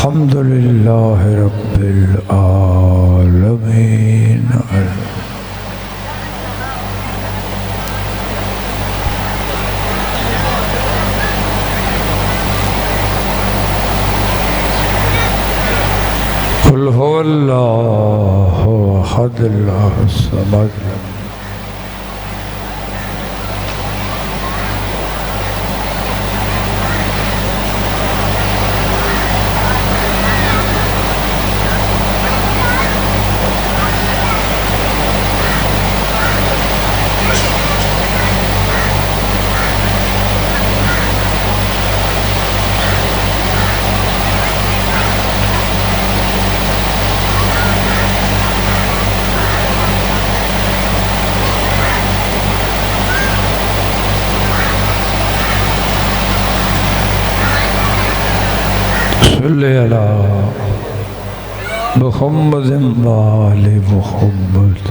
अल्हम्दुलिल्लाह रब्बिल आलमीन। कुल हुवल्लाहु अहद अल्लाहु समद अला मुहम्मद वाले मुहम्मद।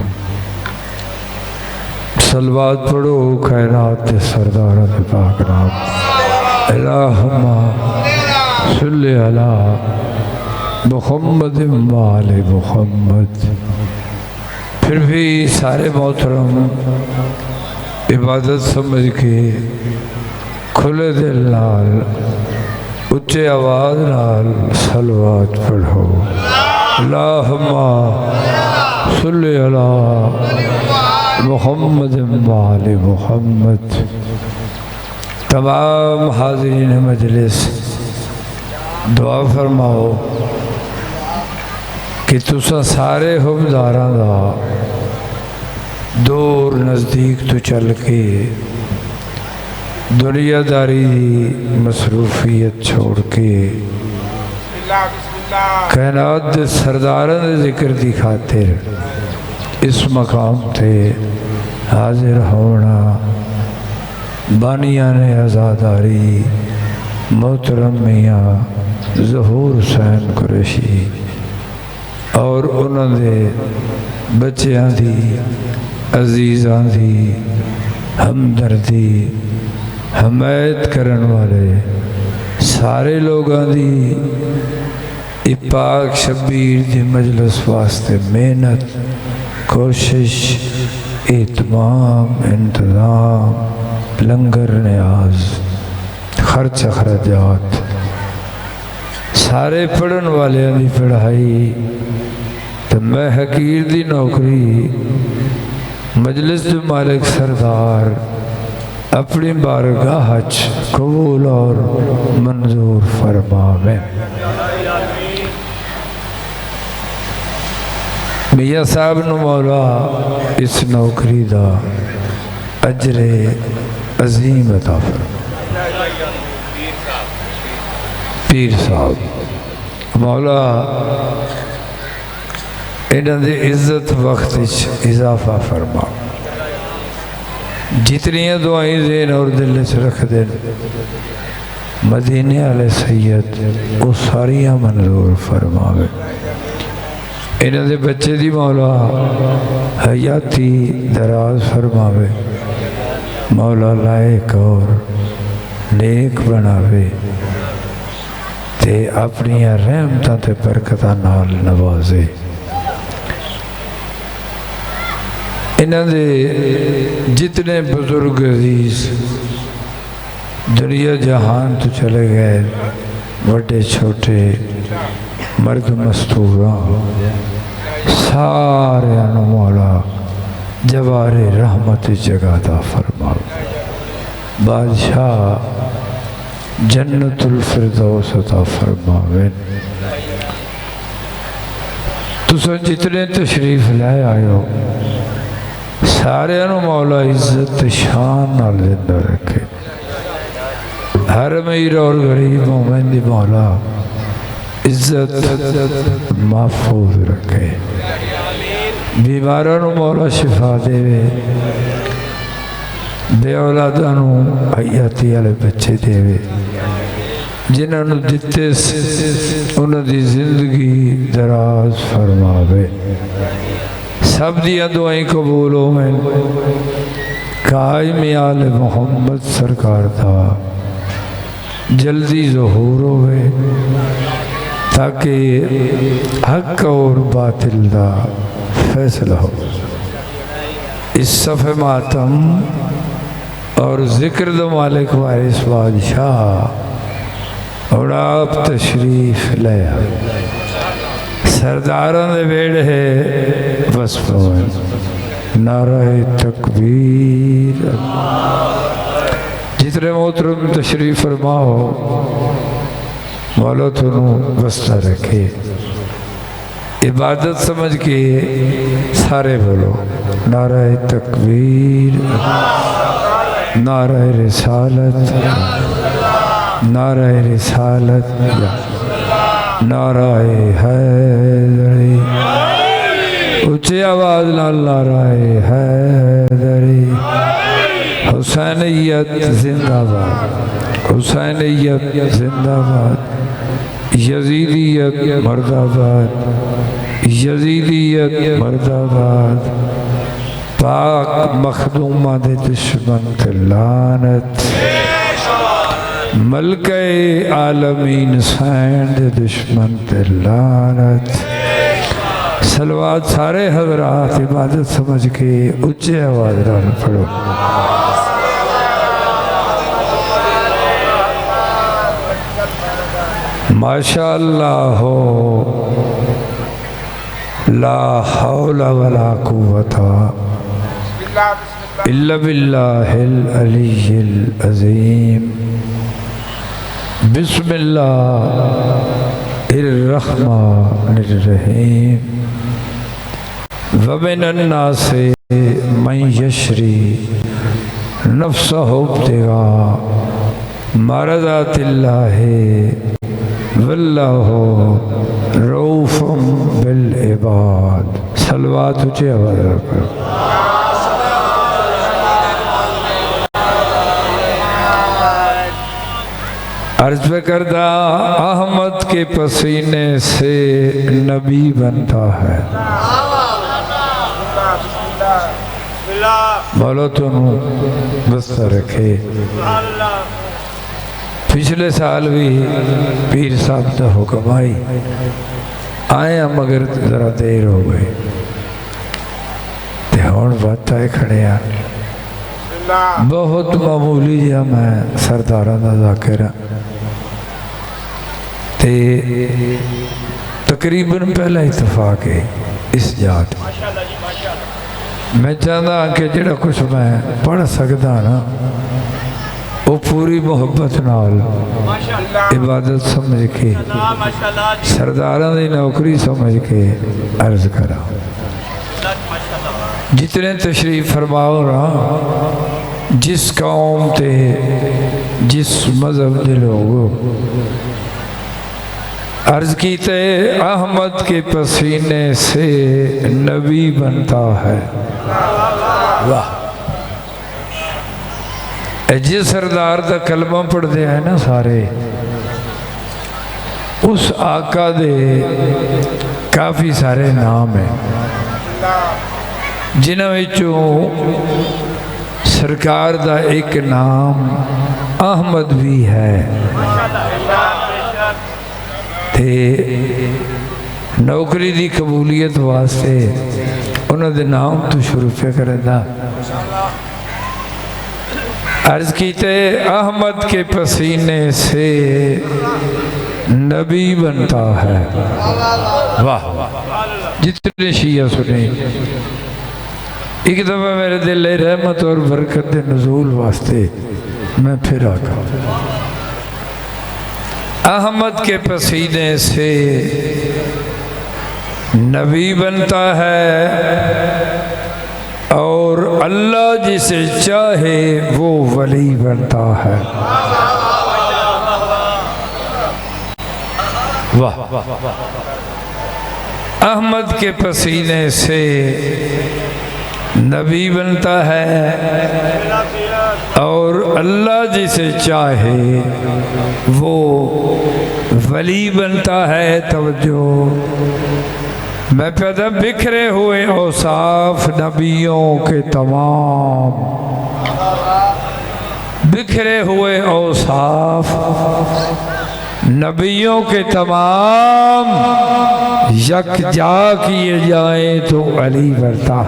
सलवात पढ़ो खैरात सरदार पाक नाम। अल्लाहुम्मा सल्लि अला मुहम्मद वाले मुहम्मद। फिर भी सारे मोहतरम इबादत समझ के खुले दिल नाल उच्चे आवाज़ नाल सलवात पढ़ो। अल्लाहुम्मा सल्लि अला मुहम्मद वाले मुहम्मद। तमाम हाज़रीन मजलिस दुआ फरमाओ कि तुसा सारे हुबदारां दा दूर नज़दीक तो चल के दुनियादारी की मसरूफियत छोड़ के कायनात दे सरदारां दे जिक्र की खातिर इस मकाम ते हाजिर होना बानिया ने आज़ादारी मोहतरम मियाँ ज़हूर हुसैन कुरैशी और उन्होंने बच्चों की अजीज़ां की हमदर्दी हमायत करन वाले सारे लोगों की पाक शबीर की मजलिस वास्ते मेहनत कोशिश इत्माम इंतज़ाम लंगर न्याज खर्च खराजात सारे पढ़न वाले की पढ़ाई तो मैं हकीर की नौकरी मजलिस के मालिक सरदार अपनी बारगाह कबूल और मंजूर फरमावे। मियाँ साहब नू मौला इस नौकरी का अजरे अजीम अता फरमा। पीर साहब मौला इन्हां दी इज्जत वक्त इजाफा फरमा। जितनियाँ दुआएं देन और दिल च रख देन मदीने वाले सैयद वो सारियाँ मंजूर फरमावे। इन्हां दे बच्चे दी मौला हयाती दराज फरमावे। मौला लायक और नेक बनावे ते अपनी रहमतां ते बरकतां नाल नवाजे। इन्हां दे जितने बुजुर्ग अजीज दुनिया जहान तो चले गए बड़े छोटे मर्द मस्तूरा सारे मौला जवारे रहमत जगाता फरमाओ। बादशाह जन्नतुल फिरदौस अता फरमावे। तुसां जितने तशरीफ लाए आयो सारे मौला इज्जत शान नाल जिंदा रखे। हर अमीर और गरीब मोमिन दी मौला इज्जत महफूज रखे। बीमारों मौला शिफा देवे। बे औलादा हयाती वाले बच्चे देवे। जिन्होंने दिते उन्होंने जिंदगी दराज फरमावे। सब दिया दुआएं कबूल होवें। कायम आले मोहम्मद सरकार था जल्दी ज़हूर होवे ताकि हक और बातिल का फैसला हो। इस सफ़े मातम और जिक्र द मालिक वारिस बादशाह और आप तशरीफ लिया सरदारों दे वेड़ है बस नाराए तकबीर। जितने मोहतरम तशरीफ फरमाओ मौला तुनू बसता रखे। इबादत समझ के सारे बोलो नाराए तकबीर, नाराए रिसालत, नाराए रिसालत, नाराए हैदरी। ऊंची आवाज नाल नाराए हैदरी। हुसैनियत जिंदाबाद, हुसैनियत जिंदाबाद, यजीदियत मर्दाबाद, यजीदियत मर्दाबाद। पाक मखदूमा दे दुश्मन ते लानत, मलके आलमीन सैन दे दुश्मन ते लानत। सलवात सारे हजरात इबादत समझ के उच्चे आवाज नाल पढ़ो। माशाअल्लाह हो ला हौला वला कुव्वता इल्ला बिल्लाहिल अलीय्यिल अज़ीम। बिस्मिल्लाहिर रहमानिर रहीम। व मिनन नासि मन यशरी नफ्सहु इब्तिगा मरज़ातिल्लाहि वल्लाहु रऊफ़ुम बिल इबाद। सलवात ऊंचे आवाज़ करो। अर्ज़ पे करदा अहमद के पसीने से नबी बनता है। बोलो तुम बस्ता रखे। पिछले साल भी पीर साहब का हुक्म आई आए मगर जरा देर हो गई ते हुण बात आए खड़े आ। बहुत मामूली जिहा मैं सरदारा का ज़ाकिर ते तकरीबन पहला इतफाक है इस जात। मैं चाहता कि जिहड़ा कुछ मैं पढ़ सकता ना वो पूरी मोहब्बत नाल इबादत समझ के सरदारा की नौकरी समझ के अर्ज करा। जितने तशरीफ फरमाओ ना जिस कौम ते जिस मजहब के लोग अर्ज कीते अहमद के पसीने से नबी बनता है। वाह। जिस सरदार का कलमा पढ़ते हैं ना सारे उस आका दे काफ़ी सारे नाम हैं जिन्हां विचों सरकार का एक नाम अहमद भी है। ते नौकरी की कबूलियत वास्ते उन्होंने नाम तो शुरू पे करेंदा। अर्ज कीते अहमद के पसीने से नबी बनता है। वाह। जितने शिया सुने एक दफा मेरे दिल रहमत और बरकत के नज़ूल वास्ते मैं फिर आका अहमद के पसीने से नबी बनता है और अल्लाह जिसे चाहे वो वली बनता है। वाह। अहमद के पसीने से नबी बनता है और अल्लाह जिसे चाहे वो वली बनता है। तवज्जो। मैं पैदा बिखरे हुए औसाफ नबियों के तमाम बिखरे हुए औसाफ नबियों के तमाम यकजा किए जाए तो अली बरता।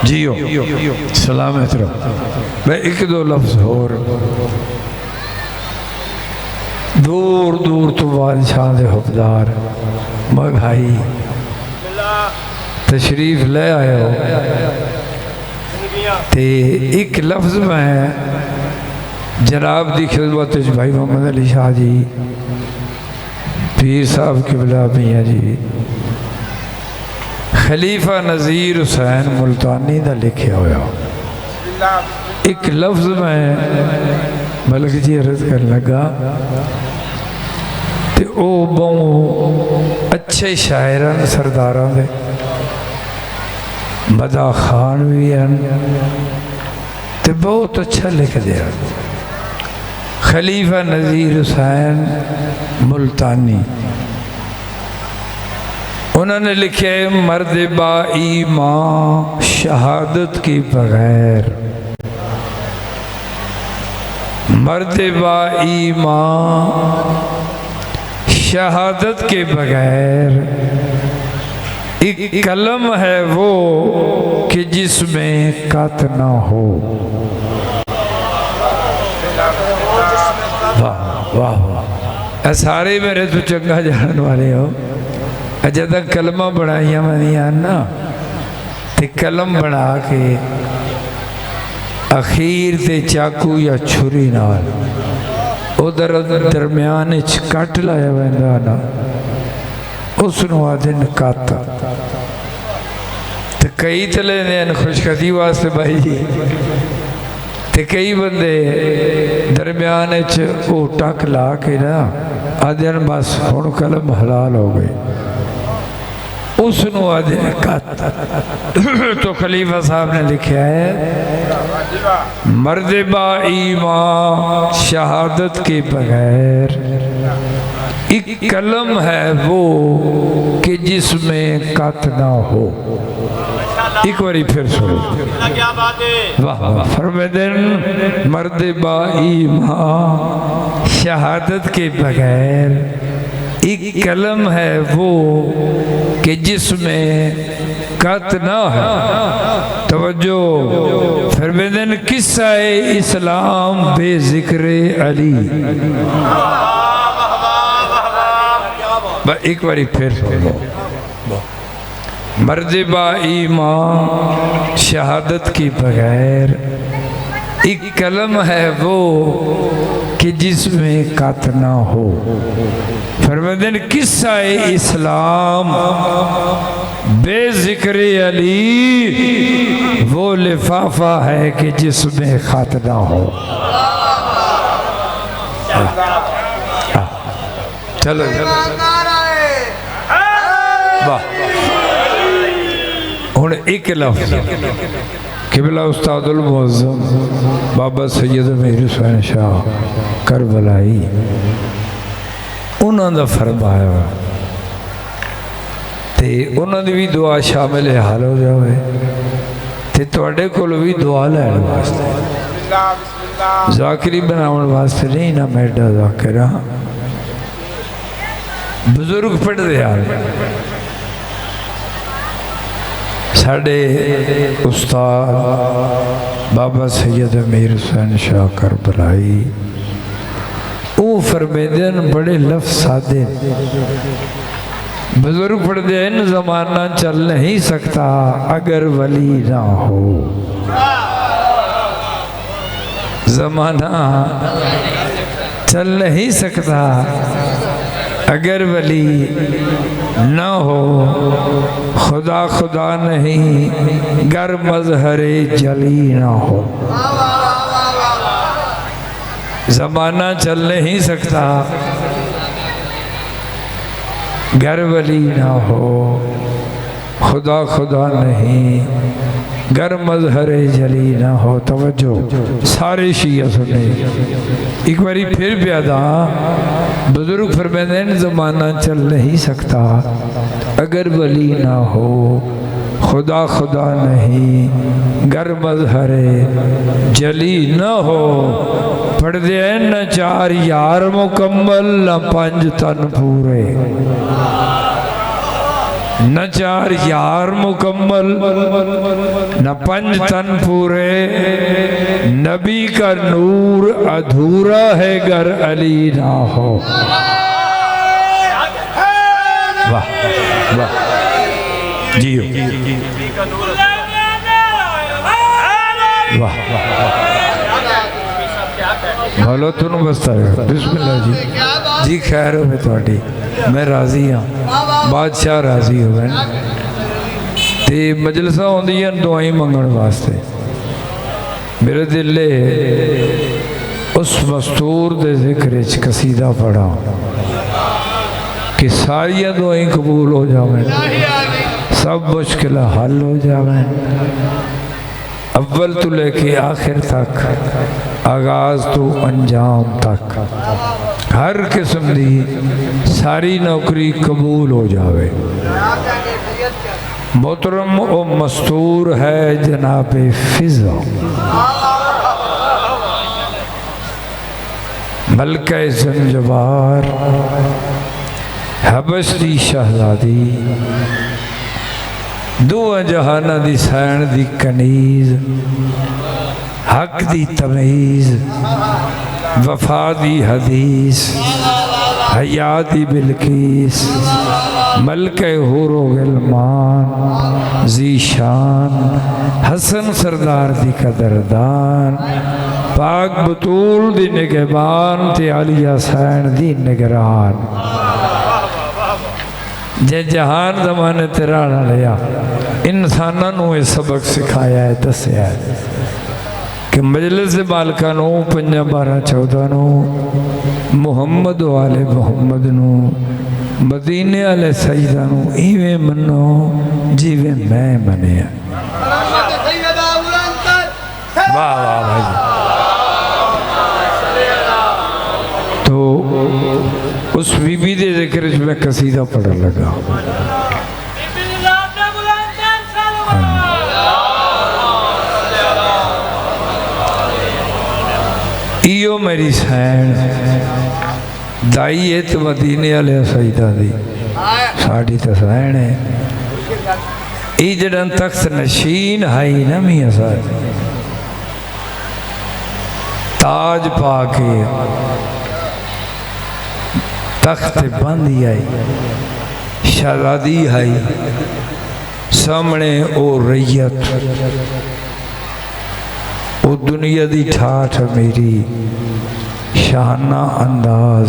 जियो सलामत रहो। मैं एक दो लफ्ज और दूर दूर तो बादशाह दे हुक्मदार मघाई तशरीफ ले आए हो ते एक लफ्ज में जनाब की खिदमत भाई मोहम्मद अली शाह जी पीर साहब किबला मियाँ जी खलीफा नज़ीर हुसैन मुल्तानी का लिखा होया एक लफ्ज में मलक जी अर्ज कर लगा ते ओ बहुत अच्छे शायरान सरदारां दे मदा खान भी हैं ते बहुत अच्छा लिख दिया। खलीफा नज़ीर हुसैन मुल्तानी उन्होंने लिखे मर्द बा ईमान शहादत के बगैर, मर्द बा ईमान शहादत के बगैर एक कलम है वो कि जिसमें कत ना हो। वाह वाह वाह, सारे मेरे तो चंगा जानने वाले हो। अजय तक कलमा बनाइया मैं ना ते कलम बना के अखीर ते चाकू या छुरी नाल उधर दरम्यान कट लाया वैंदा ना उसनों आदे कत ते कई तो लेने खुशखती वास्ते भाई जी ते कई बंदे दरम्यान वो टक ला के ना आदे बस हुण कलम हलाल हो गई उसनों आदे कत। तो खलीफा साहब ने लिखा है मर्द बा ईमान शहादत के बगैर एक कलम है वो कि जिसमें कत ना हो। एक बारी फिर सुनो, वाह वाह। फरमाते मर्द बा ईमान शहादत के बगैर एक कलम है वो कि जिसमें कत ना है। तवज्जो फरमाते किस्सा इस्लाम बेजिक्र अली। एक बारी फिर सुनो, मर्द बा ईमान शहादत के बगैर एक कलम है वो कि जिसमें कत ना हो। फरमाते किस्सा इस्लाम बेजिक्र अली वो लिफाफा है कि जिसमें खत ना हो। चलो वाह। हुण एक लफ्ज़ किबला उस्तादुल मुअज़्ज़म बाबा सैयद मीर हुसैन शाह करबलाई उन्होंने फरमाया ते उन्होंने भी दुआ शामिल हाल हो जाए ते तुहाडे कोल भी दुआ लैण वास्ते ज़ाकिरी बनाउण वास्ते नहीं ना मैं एडा ज़ाकिर हाँ। बुजुर्ग पढ़ते आ साढ़े उस्ताद बाबा सैयद मीर हुसैन शाह करबलाई वो फरमाते बड़े लफ्ज़ सादे। बुजुर्ग पढ़ते हैं ज़माना चल नहीं सकता अगर वली ना हो। ज़माना चल नहीं सकता अगर वली ना हो। खुदा खुदा नहीं गर मजहरे जली ना हो। ज़माना चल नहीं सकता गर वली ना हो। खुदा खुदा नहीं गर मजहरे जली ना हो। तवज्जो सारे शिया सुने एक बारी फिर प्यादा। बुजुर्ग फरमाते हैं ज़माना चल नहीं सकता अगर वली ना हो। खुदा खुदा नहीं गर मजहरे जली न हो। पढ़ दे न चार यार मुकम्मल न पंज तन पूरे, न चार यार मुकम्मल न पंज तन पूरे। नबी का नूर अधूरा है गर अली ना हो। वाह वाह जियो वाह भलो तुम बसता है। बिस्मिल्लाह जी जी खैर हो थोड़ी, मैं राजी हाँ, बादशाह राजी हो। तो मजलसा आउंदियां दुआई मंगण वास्ते। मेरे दिल उस मस्तूर दे जिक्र च कसीदा पढ़ा कि सारिया दुआई कबूल हो जावे, सब मुश्किल हल हो जावे। अव्वल तो लेके आखिर तक, आगाज तो अंजाम तक, हर किस्म की सारी नौकरी कबूल हो जावे। मोहतरम ओ मस्तूर है जनाबे फिजा, मलका ज़ंजबार हबश दी शहजादी, दुआ जहाना दी सैन दी कनीज, हक दी तमीज़, वफा दी हदीस, हया दी बिलकीस, मलके हुरो गिलमान ज़ीशान, हसन सरदार दी कदरदान, पाक बतूल दी निगहबान ते आलिया सैन दी निगरान। जे जहान जमाने तेरा लिया इंसानों ये सबक सिखाया है, दसिया है कि मजलिस बालका 5 12 14 मुहम्मद वाले मुहम्मद मदीने वाले सईदा इवें मनो जिवें मैं मनिया। वाह वाह भाई। तो उस बीबी के जिक्र में कसीदा पढ़न लगा। इो मेरी सैन दाई है तो मदीने वाले सईदा दी साड़ी तो सैन है। ये जड़ा तख्त नशीन हाई ना मियां साहब, ताज पा के तख्त बंदी आई, शहजादी आई, सामने ओ रैयत, ओ दुनिया दी ठाठ मेरी शाहाना अंदाज,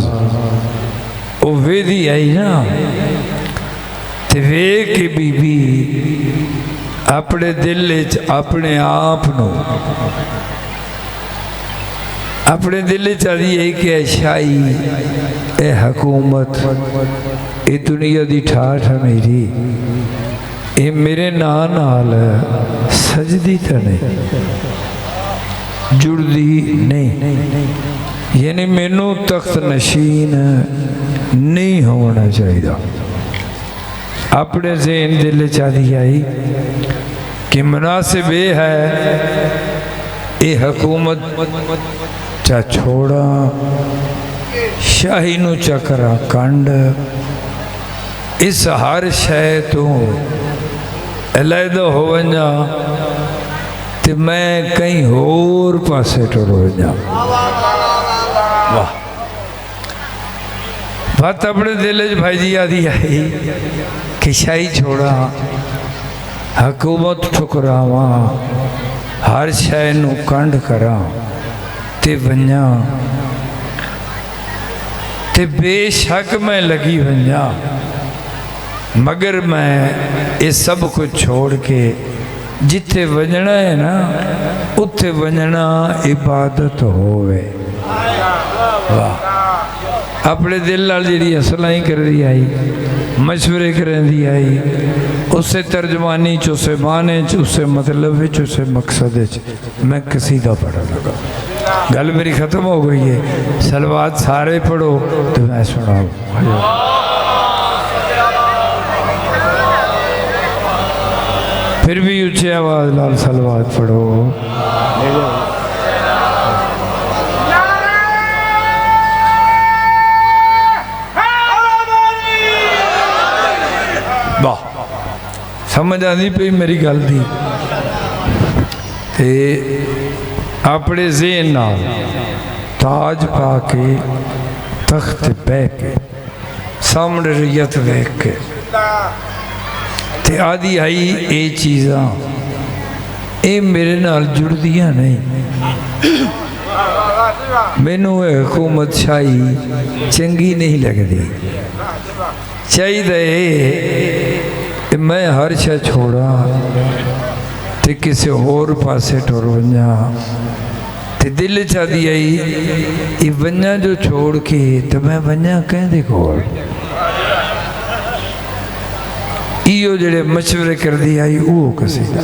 ओ वेदी आई ना। ते वे के बीबी अपने दिल च अपने आप नो अपने दिल चाहती है कि शाही ए हुकूमत ए दुनिया की ठाठ है मेरी, ये मेरे नाल सजदी तो नहीं, जुड़दी नहीं, यानी मैनू तख्त नशीन नहीं होना चाहिए। अपने ज़हन दिल चाहती आई कि मुनासिब ये है ये हुकूमत चा छोड़ा, शाही नू चकरा कंड, इस हर शय तो अलहदा हो वजा ते मैं कहीं होर पासे टुर वजा। वाह। बात अपने दिल च भाई जी आदि आई कि शाही छोड़ा, हुकूमत ठुकरावा, हर शय नू कंड करा ते वंजा, ते बेशक मैं लगी वंजा, मगर मैं ये सब कुछ छोड़ के जिथे वजना है ना उत्थे वजना इबादत होवे। वाह। अपने दिल नाल जिहड़ी असलां कर दी आई, मशवरे करेंदी आई, उससे तर्जमानी च, उसे माने च, उसे मतलब च, उसे मकसद च मैं कसीदा पढ़न लगा। गल मेरी ख़त्म हो गई है। सलवात सारे पढ़ो तो मैं सुनाऊँ। फिर भी ऊंची आवाज लाल सलवात पढ़ो। वाह, समझ आती पई मेरी गल दी। ते अपने ज़हन नाल ताज पा के तख्त बह के सामने रैयत वेख के ते आदि आई ये चीज़ां ये मेरे नाल जुड़दियां नहीं। मैनू हुकूमत शाही चंगी नहीं लगती। चाहिए मैं हर शे छोड़ा ते किसी होर पासे टुर वञा। ते दिल चाहती आई ये वञा जो छोड़ के तो मैं वञा कहदे कोल। इो जेड़े मशवरे कर दी आई वो कसीदा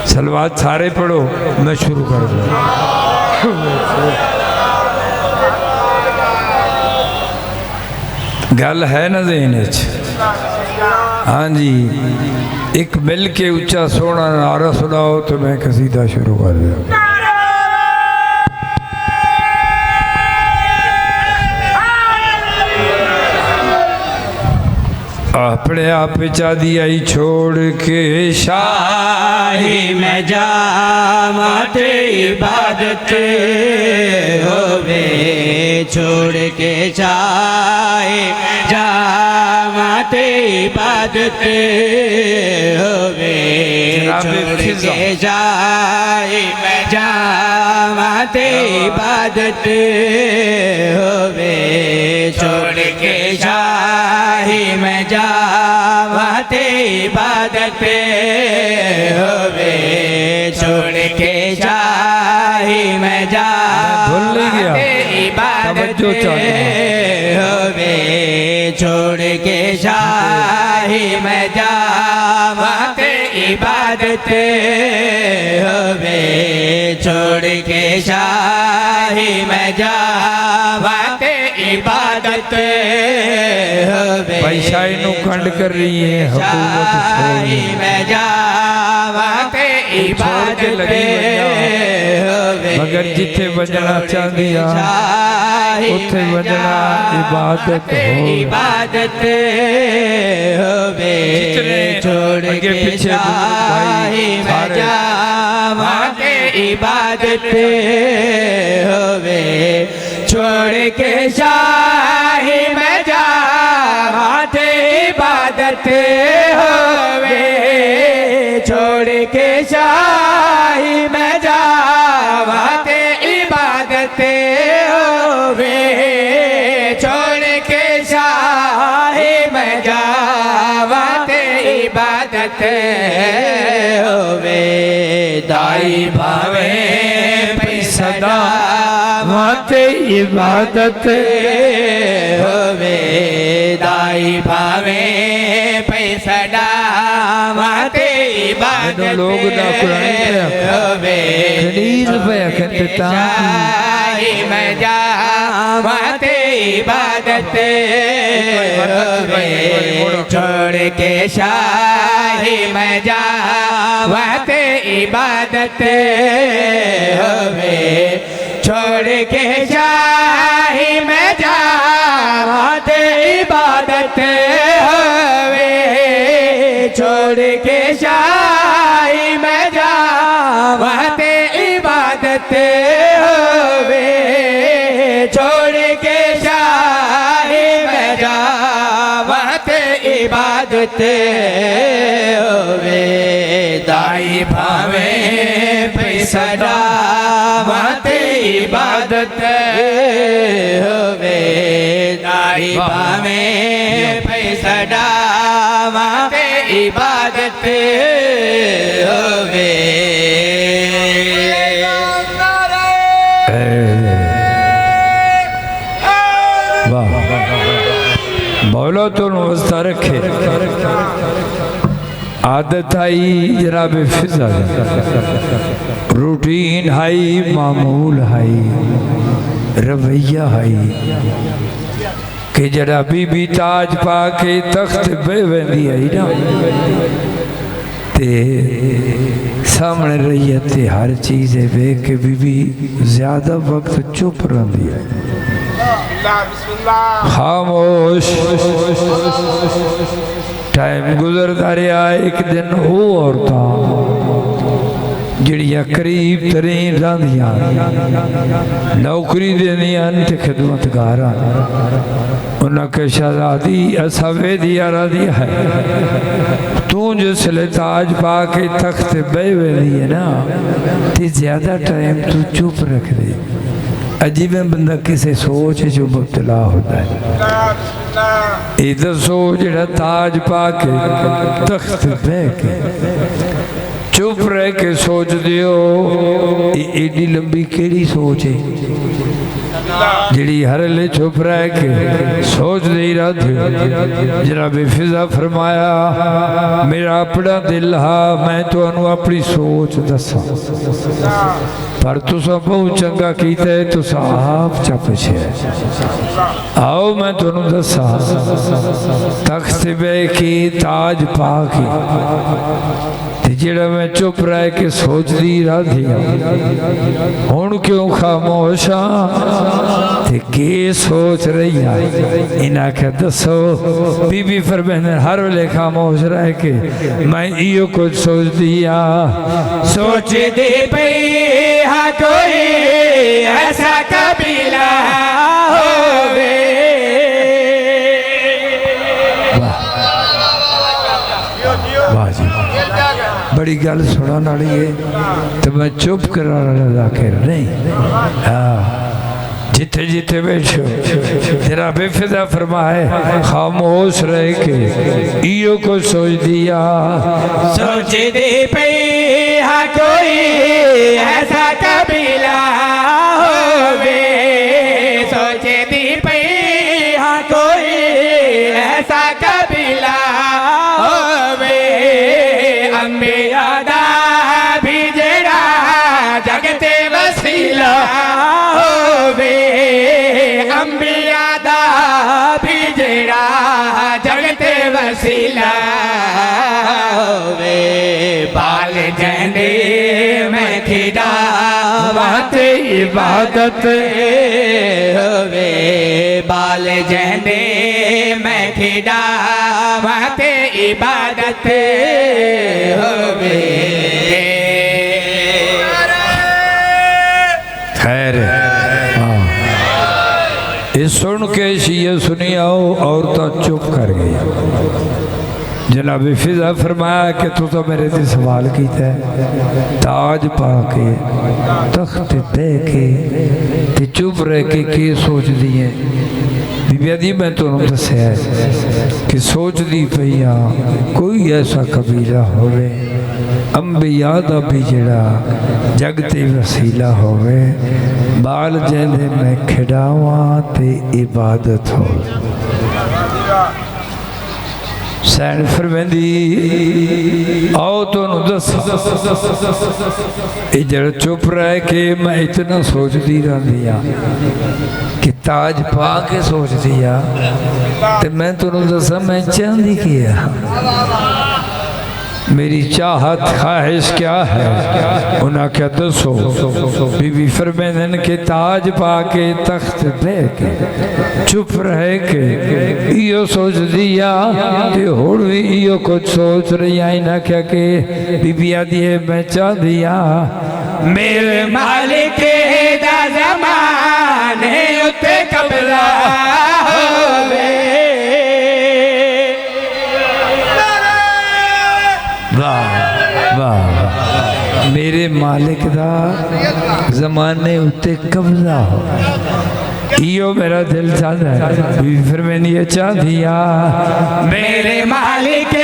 सलवात सारे पढ़ो। मैं शुरू कर दूँ। गल है ना ज़हन च? हाँ जी, एक मिल के उच्चा सोना नारा सुनाओ तो मैं कसीदा शुरू कर दूँ। अपने आप चादी आई छोड़ के शाही में जामाते इबादत होवे। छोड़ के शाही जामाते इबादत होवे। छोड़ के शाही में जामाते इबादत होवे। छोड़ के शाही में जामाते इबादत होवे। छोड़ के शाही में जामाते इबादत होवे। छोड़ के शाही में जामाते इबादत होवे। छोड़ के शाही में जामाते इबादत होवे। पैसा इनू खंड कर रही है हुकूमत शाही में जामाते इबादत होवे। मगर जिथे बजना चाहती उथे बजना इबादत हो। इबादत होवे। छोड़ के शाही में जामाते इबादत होवे। छोड़ के शाही में जामाते इबादत होवे। छोड़ के शाही में जामाते इबादत होवे। छोड़ के शाही में जामाते इबादत होवे। दाई भावे पैसा माते इबादत होवे। दाई भावे पैसा माते इबादत लोग होवे। शाही में जामाते इबादत होवे। छोड़ के शाही में जामाते इबादत होवे। छोड़ के शाही में जामाते इबादत होवे। छोड़ के शाही में जामाते इबादत होवे। छोड़ के शाही में जामाते इबादत होवे। दाई भावे पैसा माते इबादत होवे। दाई भावे पैसा माते इबादत होवे। बोलो तो नवस्था रखे। आदत आई जनाब फिजा, रूटीन हाई, मामूल हाई, रवैया हाई कि जरा बीबी ताज पा के तख्त बह वेंदी आई ना ते सामने रही है ते हर चीज़ है वेख के बीबी ज़्यादा वक्त चुप रही है, खामोश। टाइम गुजरता रहा। एक दिन वो औरतां जड़ियाँ करीब तरीन रहिंदियां नौकरी देंदियां ते खिदमतगार उन्हें शहजादी असा वेदिया रही है तू जिसले ताज पा के तख्त बह वेंदी है ना ते ज्यादा टाइम तू चुप रख दे। अजीब बंदा किसी सोच जो मुबतला होता है। ये दसो जड़ा ताज पा के तख्त बह के चुप रह के सोच दियो एडी लंबी केड़ी सोच है जिड़ी हर ले चुप रह के सोच दे रहा। जनाब फिजा फरमाया मेरा अपना दिल हा मैं तो अपनी सोच दसा पर तुसा बहुत चंगा कीता है तुसा आप चपछे आओ मैं तुहानू दसा तख्त बह के ताज पा के जेड़ा मैं चुप रह के सोचती रही हुण क्यों खामोश हाँ के सोच रही है। इन्हें आख्या दसो बीबी फरमांदी हर वेले खामोश रह के मैं इो कुछ सोचती सोचती पई हाँ कोई ऐसा कबीला होवे। वाह जी बड़ी गल सुनने वाली है तो मैं चुप करा आखिर नहीं। हाँ जिथे जिथे बैठो तेरा बेफिदा फरमाए खामोश रह के इो को सोच दिया। सोच दे पे हाँ कोई ऐसा कबीला होवे। सोच दी पे हाँ कोई ऐसा कबीला होवे। अंबिया दा भी जेड़ा जगते वसीला होवे। अंबिया दा भी जेड़ा जगते वसीला होवे। बाल जंडे में खिदावत इबादत होवे। बाल जंडे में खिदावत इबादत होवे। खैर ये सुन के ये सुनी आओ औरत चुप कर गई। जनाब फिजा फरमाया कि तू तो मेरे से सवाल किया ताज पा के तख्त बह के चुप रह के सोच दी है। बीबिया दी मैं तुम दसिया कि सोच दी पई कोई ऐसा कबीला होवे अंबिया दा भी जड़ा जगते वसीला होवे। बाल जैसे मैं खिडावा ते इबादत हो। सैन फरमेंदी आओ तो दस जरा चुप रह के मैं इतना सोचती रही कि ताज पा के सोचती तो मैं तुम दसा मैं चाहती किया मेरी चाहत ख्वाहिश क्या है। उन्हें क्या दसो बीबी फरमांदन के ताज पा के तख्त बह के चुप रह के इो सोच दिया हुण भी इो कुछ सोच रही। इन्हें क्या के बीबी आदि मैं चाह दिया मेरे मालिक दा ज़माने उत्ते कब्ज़ा होवे। वाह मेरे मालिक दा जमाने उत्ते कब्जा हो। इो मेरा दिल चाहता है फिर मैंने ये चाह दिया मेरे मालिक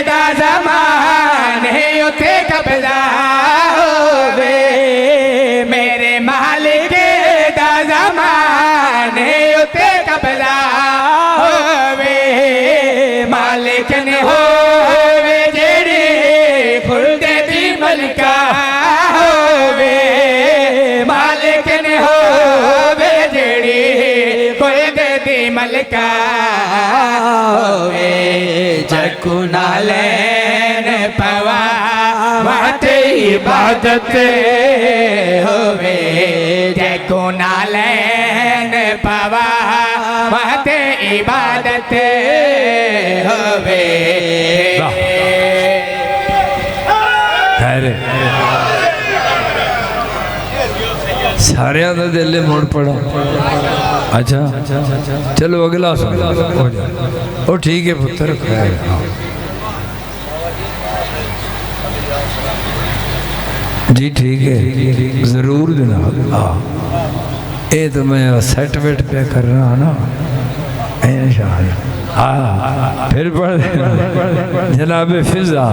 दा ज़माने उत्ते कब्जा होवे। मेरे मालिक दा ज़माने उत्ते कब्जा होवे। मालिक ने हो मलका होवे। मालिक ने होवे जेड़ी कोई दे दी मलका होवे। जकू नाले ने पवा इबादत होवे जैको ना लैन पवा वाते इबादत होवे सारे का दिल मुड़ पड़ा। अच्छा चलो अगला सुन ओ ठीक है पुत्र खैर। जी ठीक है ज़रूर जनाब। हाँ ये तो मैं सेट वेट पे कर रहा ना इंशाअल्लाह। हाँ फिर पढ़ जनाब फिजा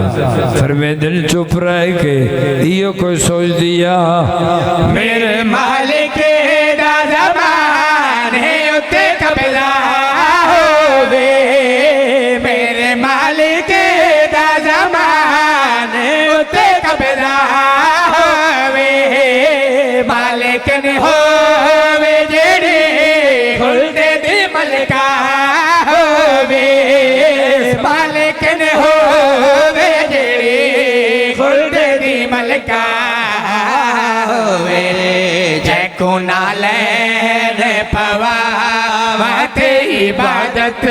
फरमाते चुप रह के इयो कोई सोच दिया मेरे मालिक दा ज़बान है उते कबला होवे मेरे मालिक दा ज़बान उते कबला होवे मालिक ने होवे जेड़े खुलदे दी मलका मालिक ने होवे जेड़ी खुलदे दी मलका होवे जैको ना लैन पवा वाते इबादत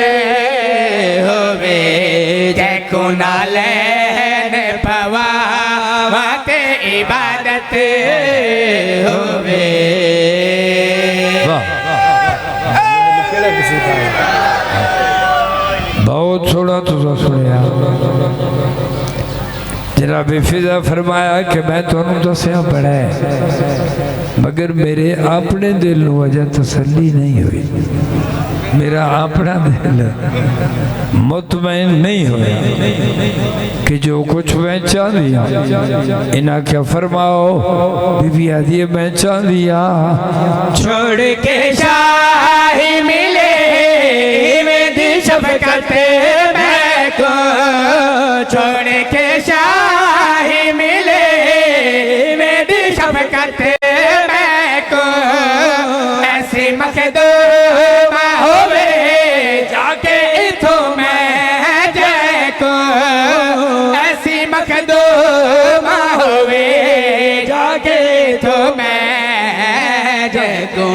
होवे जैको ना लैन पवा वाते इबादत होवे। बहुत थोड़ा तो सुनिया जनाब फिजा फरमाया कि मैं तुहानू दसिया बड़ा है मगर मेरे अपने दिल को अजे तसल्ली नहीं हुई। मेरा अपना दिल मुतमईन नहीं हुआ कि जो कुछ मैं चाह दिया इन्हें क्या फरमाओ बीबी आदि मैं चाह दिया छोड़ के शाही मिले शफ़क़त मैं को छोड़ के शाही मिले मेरी शफ़क़त मैं को ऐसी मखदूमा होवे जाके इथों मैं जैको ऐसी मखदूमा होवे जाके इथों मैं जैको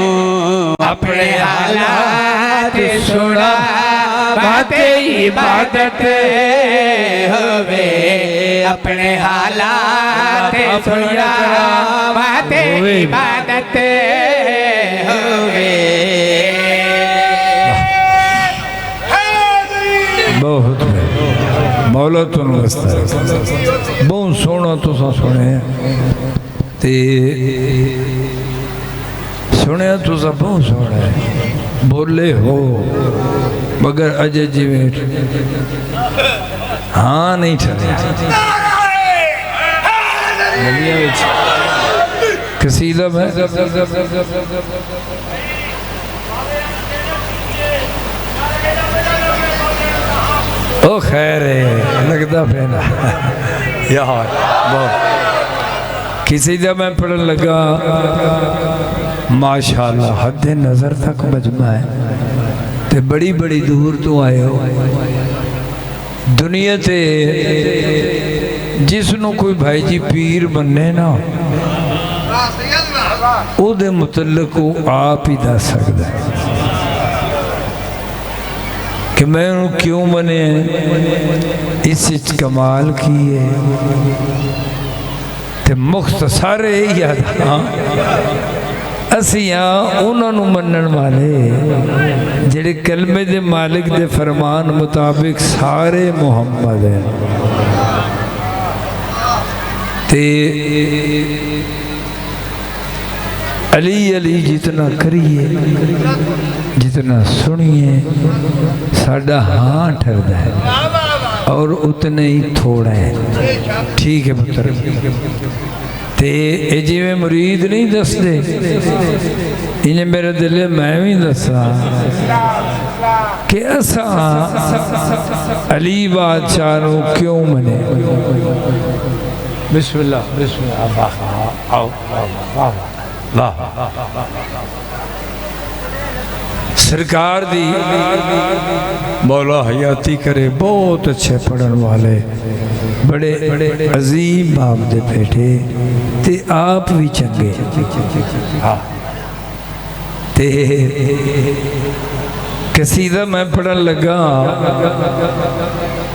अपने हालात सुना बाते इबादत होवे अपने हालात सुना बाते इबादत होवे। बहुत मौला तुम बहुत सोना तुसा सुने ते सुने तुसा बहुत सोना है बोले हो मगर अजय जी में हाँ नहीं चले कसीदा में ओ खैर है लगता पैना यार बहुत किसी दा मैं पढ़न लगा माशाअल्लाह हद नज़र तक मजमा है ते बड़ी बड़ी दूर तो आए हो दुनिया ते जिसनों कोई भाई जी पीर बनने ना उहदे मुतल्लिक को आप ही दस सकता है कि मैं क्यों बने इस कमाल की है ते मुख्तसर याद असी हाँ उन्होंने मनन वाले जेड़े कलमे दे मालिक दे फरमान मुताबिक सारे मुहम्मद हैं ते अली अली जितना करिए जितना सुनिए साडा हाँ ठरदा है और उतने ही थोड़ा है। ठीक है पुत्र ते जिमें मुरीद नहीं दसते इन्हें मेरे दिल मैं भी दसा कि असा अली बादशाह नू क्यों मने। बिस्मिल्लाह बिस्मिल्लाह आओ सरकार दी मौला हयाती करे बहुत अच्छे पढ़न वाले बड़े अजीम बाप दे बेटे ते आप भी चंगे। हाँ ते कसीदा मैं पढ़न लगा,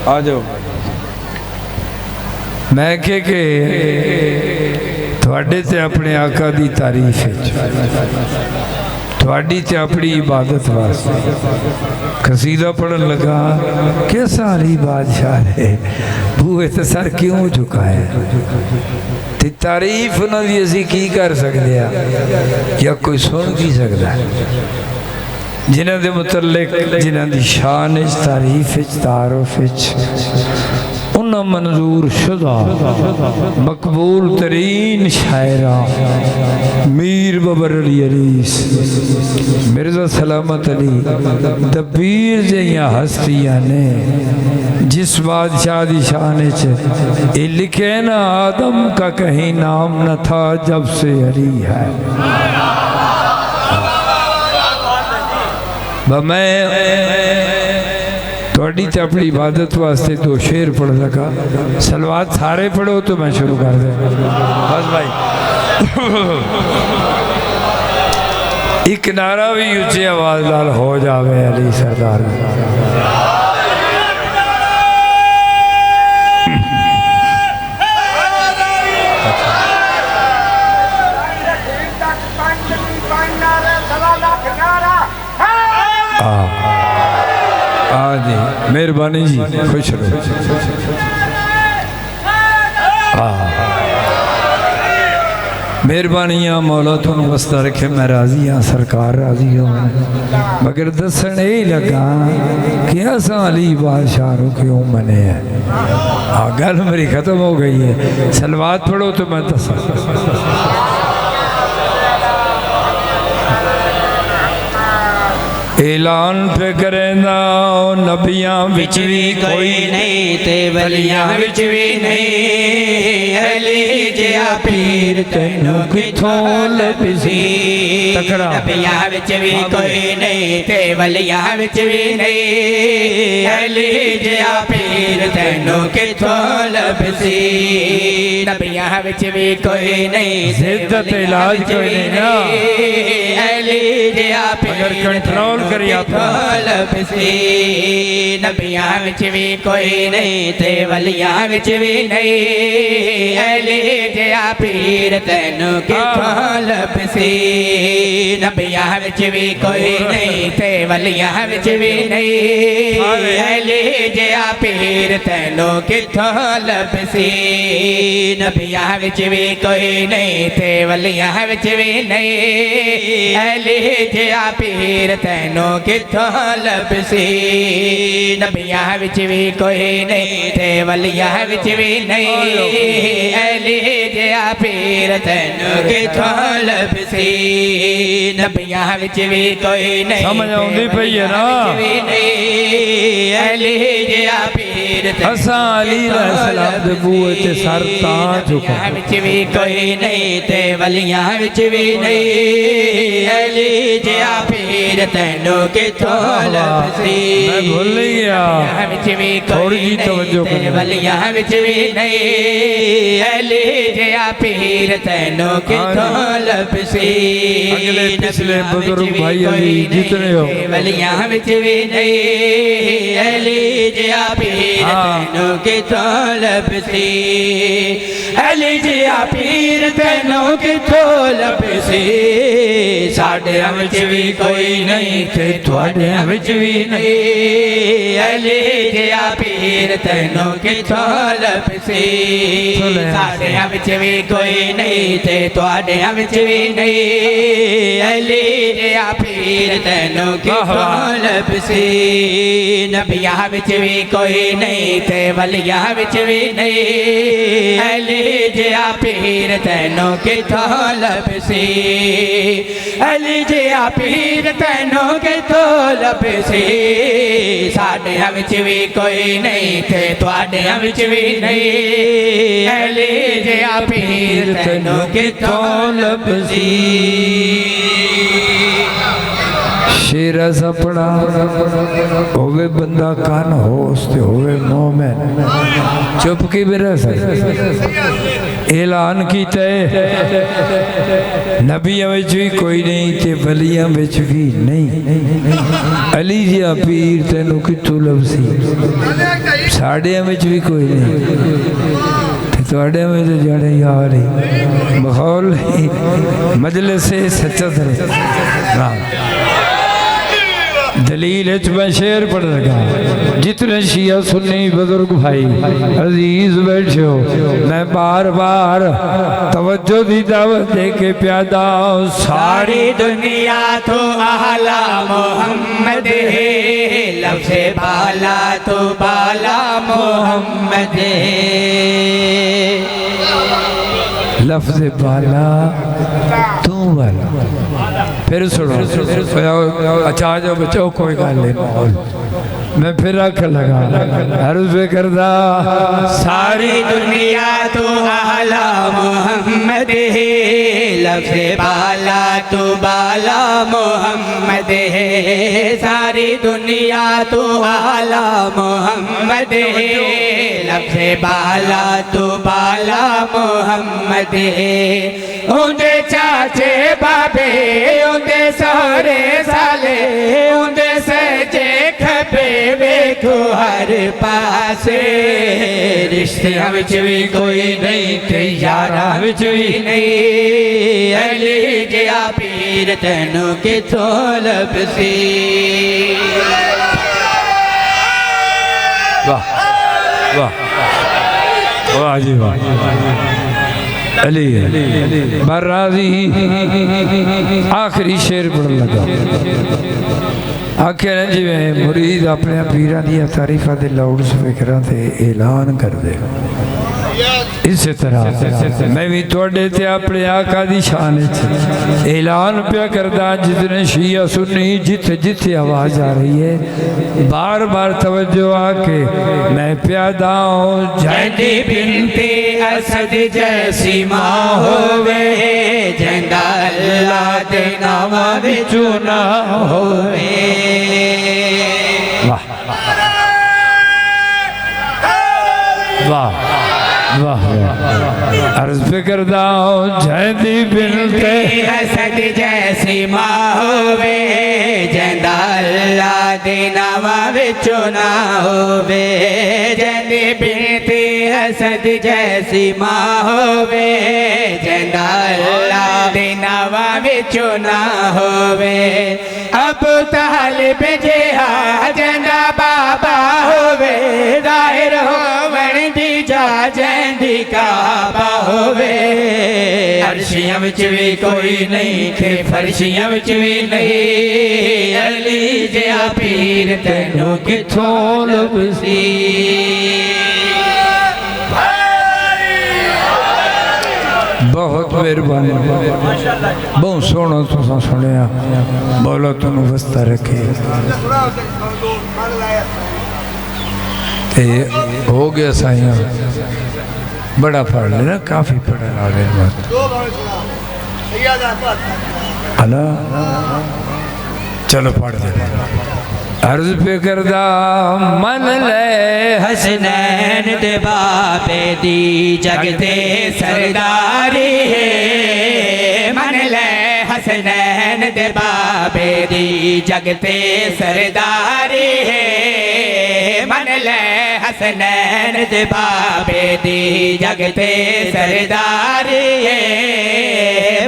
आ जाओ। मैं के थोड़े ते अपने आका दी तारीफ है, थोड़ी ते अपनी इबादत वास्ते कसीदा पढ़न लगा। कैसा अली बादशाह है, बूहे ते सर क्यों झुकाए, ते तारीफ उन्होंने असी की कर सकते हैं या कोई सुन की सकता है। जिन्हों के मुतल्लिक जिन्हों की शान तारीफ तारुफ उन्होंने मंजूर शुदा मकबूल तरीन शायरा मीर बबर अली अलीस मिर्जा सलामत अली दबीर जहिया हस्तियां ने जिस बादशाह की शान ये लिखे ना आदम का कहीं नाम न था जब से अली है। मैं थोड़ी तो अपनी इबादत वास्ते दो शेर पढ़ लगा। सलवात सारे पढ़ो तो मैं शुरू कर दे बस भाई। एक नारा भी ऊंची आवाज नाल हो जावे अली सरदार। मेहरबानी जी, खुश रहो। मेहरबानियाँ मौला तुम वस्ता रखे। मैं राजी हाँ, सरकार राजी हो, मगर दसन यही लगा कि असा अली बादशाह क्यों मने है। हाँ गल मेरी खत्म हो गई है। सलवात पढ़ो तो मैं दस। ऐलान पे करेंदा नबियां विच भी कोई नहीं ते वलियां विच भी नहीं। अली जिया पीर तैनू किथों लभसी। नबियां विच भी कोई नहीं ते वलियां विच भी नहीं। अली जिया पीर तैनू किथों लभसी। नबियां विच भी कोई नहीं जिद्दत इलाज कोई नहीं ना। अली जिया पीर कंट्रोल करिया लभसी। नबियां विच भी कोई नहीं ते वलियां विच भी नहीं। अली जिया पीर तैनू किथों लभसी। नबियां विच भी कोई नहीं ते वलियां विच भी नहीं। अली जिया पीर तैनू किथों लभसी। नबियां विच भी कोई नहीं ते वलियां विच भी नहीं। अली जिया पीर तैनू किथों लभसी। नबियां विच भी कोई नहीं ते वलियां विच भी नहीं। अली जिया पीर तैनू किथों लभसी। नबियां विच भी कोई नहीं समझ आउंदी पई है ना। अली जिया पीर असा अली सलाम दे बूए ते सर तां झुका। विच भी कोई नहीं ते वलियां विच भी नहीं। अली जिया पीर तैनू किथों लभसी। मैं भूल नहीं गया, विच भी थोड़ी जी तवज्जो ते वलियां विच भी नहीं। अली जिया पीर तैनू किथों लभसी। अगले पिछले बुजुर्ग भाई अली जितने हो वलियां विच भी नहीं। अली जिया पीर तैनू किथों लभसी। अली जिया पीर तैनू किथों लभसी। साडियां विच भी कोई नहीं ते तुहाडियां विच भी नहीं। अली जिया पीर तैनू किथों लभसी। साडियां विच भी कोई नहीं ते तुहाडियां विच भी नहीं। अली जिया पीर तैनू किथों लभसी। नबियां विच भी कोई नहीं ते वलियां विच भी नहीं। अली जिया पीर तैनू किथों लभसी। अली जिया पीर तैनू किथों लभसी। साडियां विच भी कोई नहीं ते तुहाडियां विच भी नहीं। अली जिया पीर तैनू किथों लभसी। शेर ऐसा पड़ा होवे बंदा कान होश ते होवे मोमिन चुप की भी रह सकता। ऐलान कीता नबियां विच भी कोई नहीं ते वलियां विच भी नहीं। अली जिहा पीर तैनू कित्थों लभसी? साड़ियां विच भी कोई नहीं थोड़े में तो जड़े यार ही माहौल ही मजलिस से सच्चा दर दलील मैं शेर पढ़ लगा। जितने शिया सुन्नी बुजुर्ग भाई अजीज बैठे हो, मैं बार बार तवज्जो दी दावत दे के प्यादा हूं। सारी दुनिया तो आला मोहम्मद है, लफ्ज़े बाला तो बाला मोहम्मद है। लफ्ज़ बाला तू वाला फिर सुनो। अच्छा आ जाओ बच्चों कोई गल नहीं माहौल मैं फिर रख लगा अर्ज़ करदा। सारी दुनिया तो आला मोहम्मद है, लफ्ज़े बाला तो बाला मोहम्मद है। सारी दुनिया तो आला मोहम्मद है, लफ्ज़े बाला तो बाला मोहम्मद है। उंदे चाचे बाबे उंदे सहरे साले उंदे सजे खबे वेखो हर पासे। रिश्तियां विच भी कोई नहीं ते यारां विच भी नहीं। अली जिहा पीर तैनू किथों लभसी? वाह वाह वाह जी वाह। अली बराजी आखिरी शेर पढ़ लगा। आखे न जिवें मुरीद अपने पीरां दी तारीफां दे लाउड स्पीकरां ते ऐलान कर दे, इस तरह मैं भी थोड़े ते अपने आका दी शान ऐलान पिया करदा। जितने शिया सुन्नी जिथे जिथे आवाज आ रही है बार बार तवज्जो आके मैं प्यादा हूं। जैदी बिनते असद जैसी मां होवे, जंदा अल्लाह दे नावां विचों ना होवे। वाह वाह वाह अर्ज़ पे करदा हूं। जैदी बिनते असद जैसी मां होवे, जंदा अल्लाह दे नावां विचों ना होवे। जैदी बिनते असद जैसी मां होवे, जंदा अल्लाह दे नावां विचों ना होवे। अबू तालिब जिहा जंदा बाबा होवे, दाहिर होवण दी जा जैंदी काबा होवे। अर्शियां विच भी कोई नहीं ते फर्शियां विच भी नहीं। अली जिहा पीर तैनू किथों लभसी? बहुत मेहरबानी बहुत सोहना तुसां सुनिया। मौला तुहानू वस्ता रखे। हो गया साइया बड़ा पढ़ लेना काफी पढ़ने वाले अला चलो पढ़ दे। अर्ज पे करदा मन ले हसनैन दे बाबे दी जगते सरदारी है। मन ले हसनैन दे बाबे दी जगते सरदारी है। मन ले हसनैन दे बाबे दी जगते सरदारी है।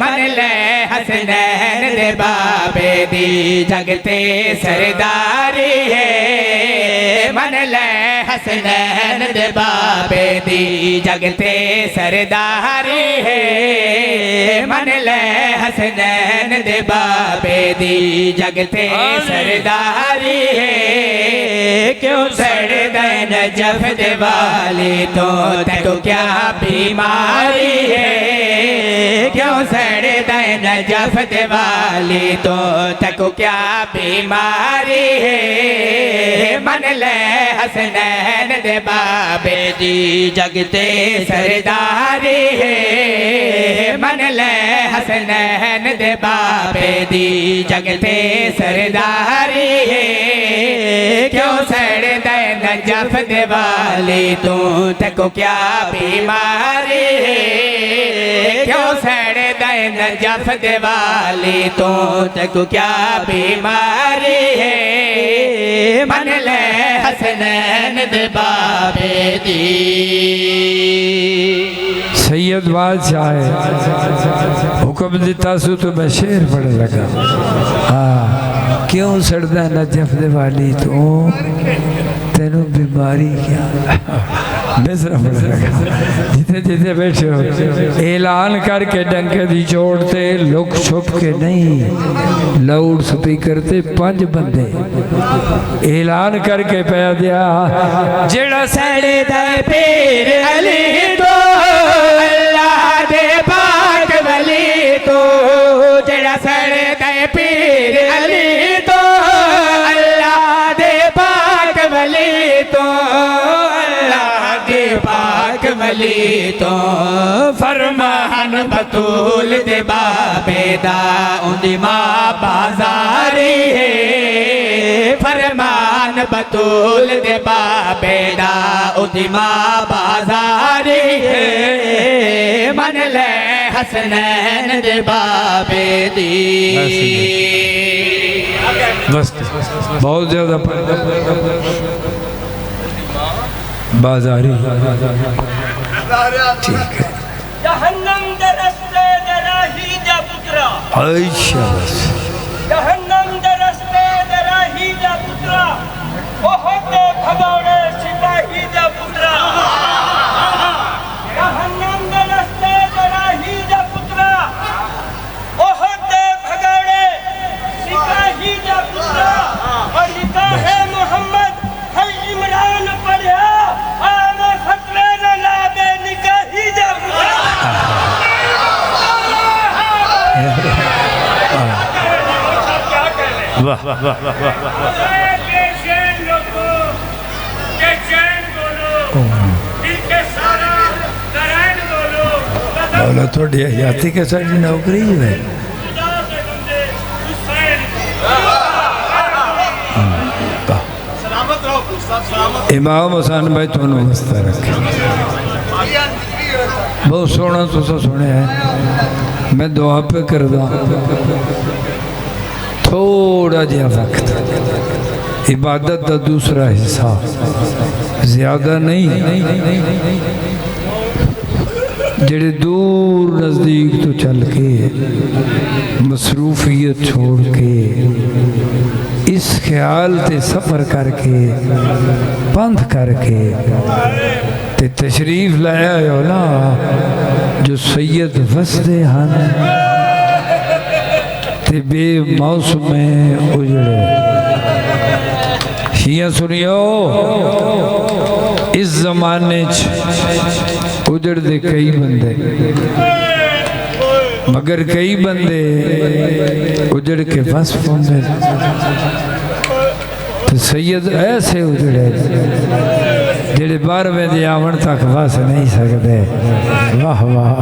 मन ले हसनैन दे बाबे दी जगते सरदारी है। मन ले हसनैन दे बाबे दी जगते सरदारी है। मन ले हसनैन दे बाबे दी जगते सरदारी है। क्यों सड़दा नजफ दे वाली तो तेको क्या बीमारी है क्यों सड़दा नजफ दे वाली तो तेको क्या बीमारी है मन ले हसनैन दे बाबे दी जगते सरदारी है मन ले हसनैन दे बाबे दी जगते सरदारी है क्यों सड़दा नजफ दे वाली तू तेको क्या बीमारी है क्यों सड़दा नजफ दे वाली तू तेको क्या बीमारी है मन ले हसनैन दे बाबे दी। सैयद बादशाह है हुक्म दिता सु तो मैं शेर पढ़ लगा। हाँ क्यों सड़दा नजफ दे वाली तू तेनू बीमारी क्या बेसरा पढ़ लगा। जिथे जिथे बैठे हो ऐलान करके डंके दी जोड़ते लुक छुप के नहीं लाउड स्पीकर ते 5 बंदे ऐलान करके पै दिया जेड़ा सड़दा पीर अली तो अल्लाह दे पाक वली तो जेड़ा सड़दा पीर अली तो अल्लाह दे पाक वली तो अल्लाह दे पाक वली तो फरमान बतूल दे बाबे दा उंदी मां बाजारी है फरमान बतूल दे बाबे दा उंदी मां बाजारी है मन ले हसनैन दे बाबे दी। बस बहुत ज्यादा बाजारी ठीक है। जहन्नम दे रस्ते दे राही जा पुत्रा अच्छा बस जहन्नम दे रस्ते दे राही जा पुत्रा बहुत भगौड़े सिपाही जा पुत्रा जहन्नम दे रस्ते दे राही जा पुत्रा बहुत भगौड़े सिपाही जा पुत्रा और निकाहे मोहम्मद है इमरान पढ़ा आमे फतवे न लाबे निकाही जा पुत्रा। वाह वाह वाह वाह वाह बोलो थोड़ी हयाती के साथ नौकरी है। इमाम हुसैन भाई तुहानू हस्ता रखे बहुत सोहना तुसा सुने है। मैं दुआ पे करदा थोड़ा जहा वक्त इबादत का दूसरा हिस्सा ज्यादा नहीं जेड़े दूर नज़दीक तो चल के मसरूफियत छोड़ के इस ख्याल ते सफ़र करके पंथ करके ते तशरीफ लाया हो ना जो सैयद वसदे हन ते बे मौसम में उजड़े शिया सुनियो इस जमाने उजड़ दे कई बंदे मगर कई बंदे उजड़ के बस पहुंचे तो सैयद ऐसे उजड़े जेड़े 12वें दे आवन तक बस नहीं सकते। वाह वाह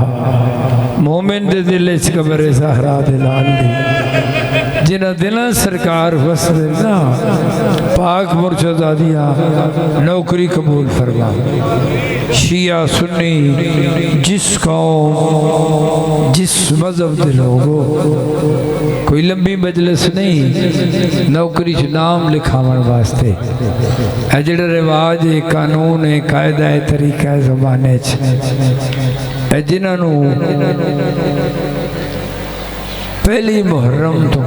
मोमिन दे दिल च कब्र ज़हरा दे नाल दी जिन्हां दिलां सरकार वसदे ना पाक मुर्शदा दिया नौकरी कबूल फरमा। शिया सुन्नी जिस कौम जिस मजहब के लोगों कोई लंबी मजलिस नहीं नौकरी च नाम लिखावन वास्ते है जेड़ा रिवाज है कानून है कायदा है तरीका है जमाने है जिन्होंने पहली मुहर्रम तो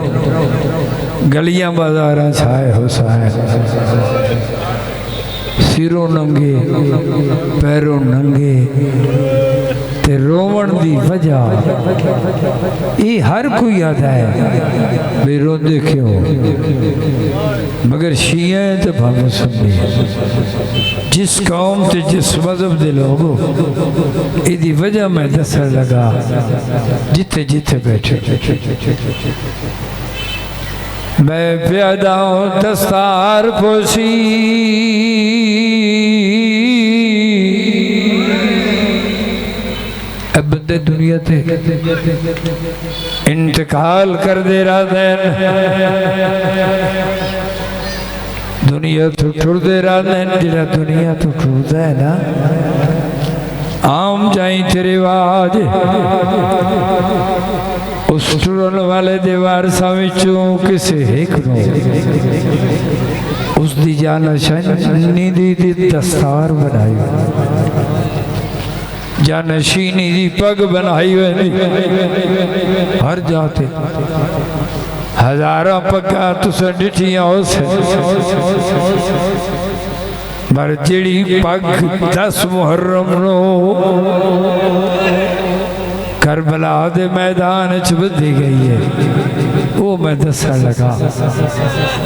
गलियां बाजार छाए हो साए सिरों नंगे पैरों नंगे ते रोवण दी वजह ये हर कोई आता है भी रोंदे क्यों, मगर शिया तो भावे सुननी जिस कौम ते जिस मजहब दे लोग इदी वजह मैं दसन लगा जिथे जिथे बैठे। मैं प्यादा हूँ दस्तार पोशी बंदे दुनिया ते इंतकाल कर दे रहा दुनिया तो टुरदे रहा जिहड़ा दुनिया तो टुरदा है ना आम जाई तेरे वाज उस टुरन वाले दे वारसां विचों किसे एक नूं उस दी जानशनी दी दस्तार बनाई जानशीनी दी पग बनाई हुई हर जाते हजारा पग्गा तुसें डिठियां उस पर जिहड़ी पग 10 मुहर्रम नो करबला दे मैदान च बधी गई है वो मैं दसन लगा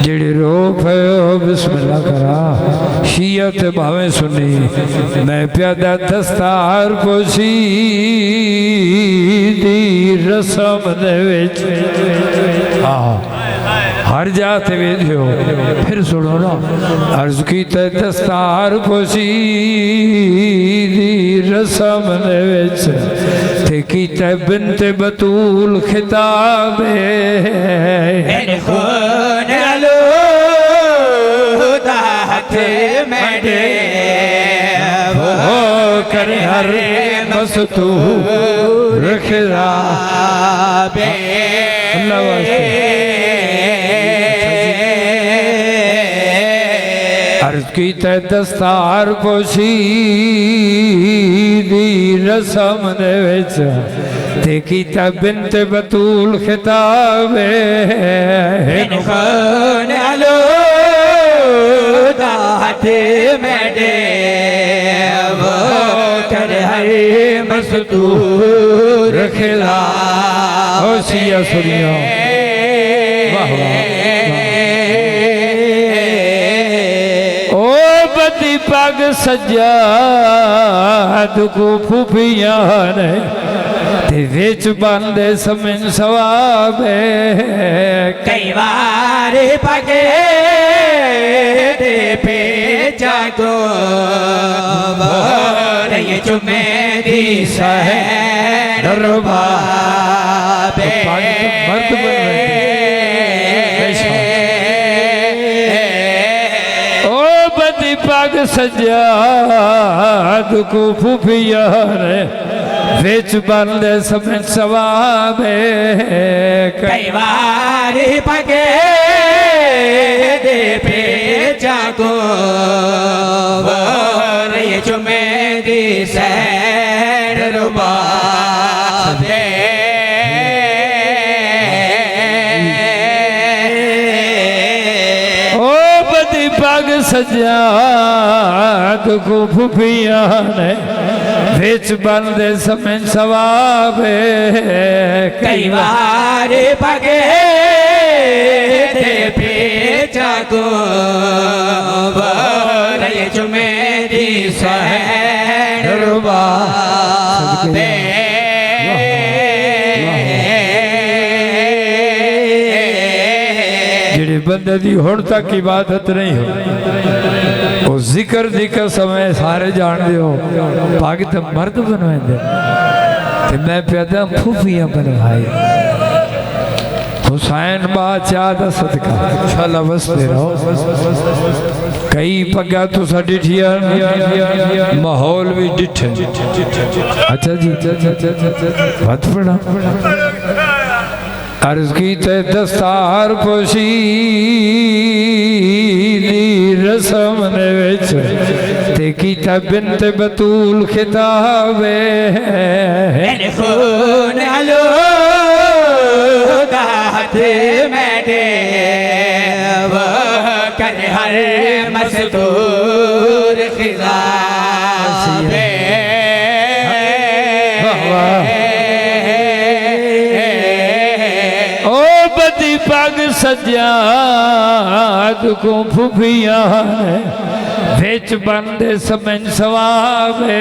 जेड़े रो पे बिस्मिल्लाह करा शिया ते भावे सुनी मैं प्यादा दस्तार पोशी दी रस्म दे विच हर जाते वेदियो फिर सुनो ना अर्ज की ते दस्तार पोशी दी रस्म दे विच ते की ते बिनते बतूल खिताबे खून आलूदा हाथे में दे हो कर हर मस्तूर खिताबे अर्ज की ते दस्तार पोशी दी रस्म दे विच ते कीता बिनते बतूल खिताबे खून आलूदा हाथे में दे कर हर मस्तूर खिताब होशिया सुनियो वाह वाह ओ बदी पग सज्जाद को फूफियां ने ते विच बंदे समिन सवाबे कई बार पगे दे पे जागो ये जुमे दी सहर दरबाबे मर्द ओ बदी पग सज्जाद को फूफियां ने विच बंदे समिन सवाबे कई बार पगे दे पे जागो ये जुमे दी सैर रुबाबे ओ बदी पग सज्जाद को फूफियां ने विच बंदे समिन सवाबे कई बार पगे दे पे जागो ये जुमे दी सहर रुबाबे जेड़े बंदे दी हुण तक इबादत नहीं हो वो जिक्र दी कसम है सारे जान दियो पग ते मर्द बनवांदे ते मैं प्यादा फूफियां बनवाई हुसैन बादशाह दा सदका शाला वसते रहो कई पग्गा तुसा डिठिया माहौल भी डिठे अच्छा जी बात पड़ा अर्ज की ते दस्तार पोशी दी रस्म दे विच ते कीता बिनते बतूल खिताबे खून आलूदा हाथे में दे कर हर मस्तूर खिताबे सजाद को फुफिया बिच बंदे समझ सवावे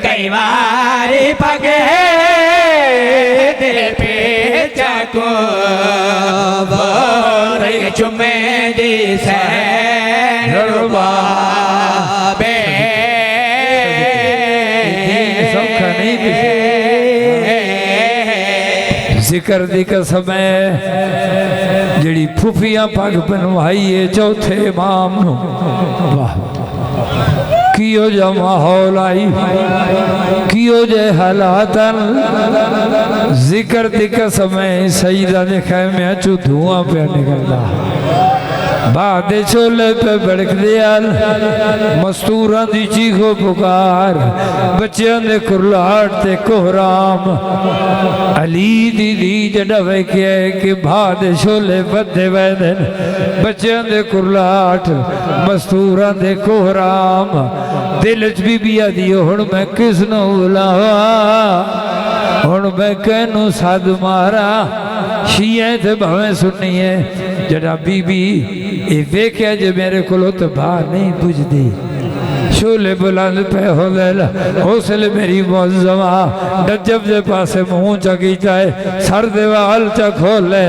कई बार पगे दे पेचा को बोरे चुमे दी सैरवाबे जिक्र दी कसम है जड़ी फुफिया पग बनवाई है चौथे इमाम नू वाह कियो जा माहौल आई कियो जे हालातन जिक्र दी कसम है सईदा दे खैमे चू धुआं पे निकलदा बाद छोले पे भड़क दियाल मस्तूरा दी चीखो पुकार बच्चों दे कुरलाट ते कोहराम अली दी दी जड़वे के बाद छोले बदे वैदन बच्चों दे कुरलाट मस्तूरा दे कोहराम दिल च बीबिया दी हुण मैं किस नू बुलावा हुण मैं कहनू सद मारा शिया ते भावें सुनिए जड़ा बीबी ये वेख्या जे मेरे को तो बाहर नहीं बुझदी शोले बुलंद पे हो हौसले मेरी मौजमा नजब दे पासे मुंह चकी जाए सर दे वाल च खोले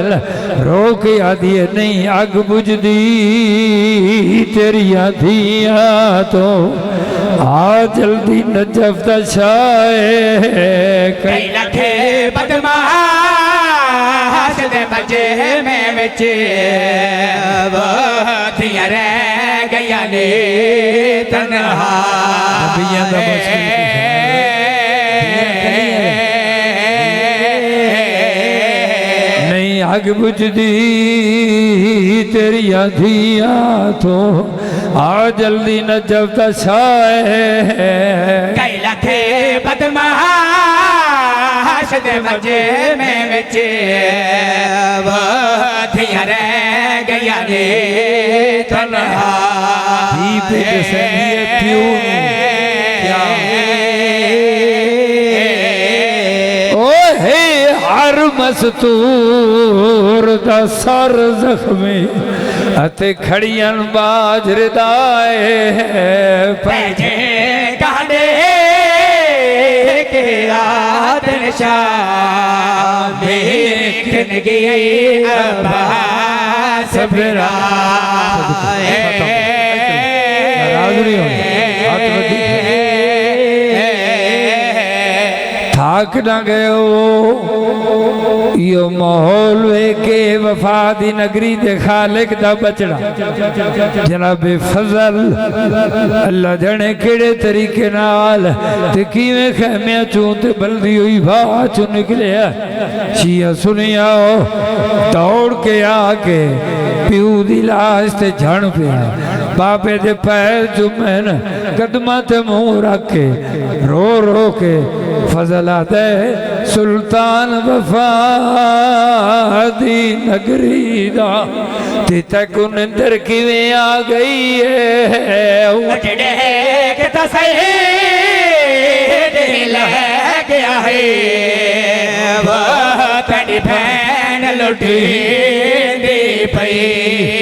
रो के आदि नहीं अग बुझदी तेरिया धिया तो आ जल्दी नजब दा छाए कई लखे बदमाश दे बजे में बचे थिया रह गया ने तन्हा नहीं अग बुझदी तेरिया धिया तो आ जल्दी नजब तछाए कई लखे बदमाश दे मजे में बचे थिया रह गया ने तन्हा हर मस्तूर दा सर जख्मी अते खड़ियन बाजरे दाए पैजे कांडे के आदन शाम देखन गई अब्बास बिरा थाक न गयो यो माहौल वे के वफा दी नगरी दे खालिक दा बचड़ा जनाब फजल अल्लाह जाने केड़े तरीके नाल ते किवें खैमियां चों ते बलदी हुई वाह चों निकलिया शिया सुनिया दौड़ के आके प्यू दी लाश ते झण पिया बाबे दे पैर चुमन कदमां ते मुंह रख के रो रो के फजल आते सुल्तान वफा दी नगरी दा ते तक निंदर किवें आ गई है उजड़े के तसई दिल गया है वो तेरी बहन लुटी दी पई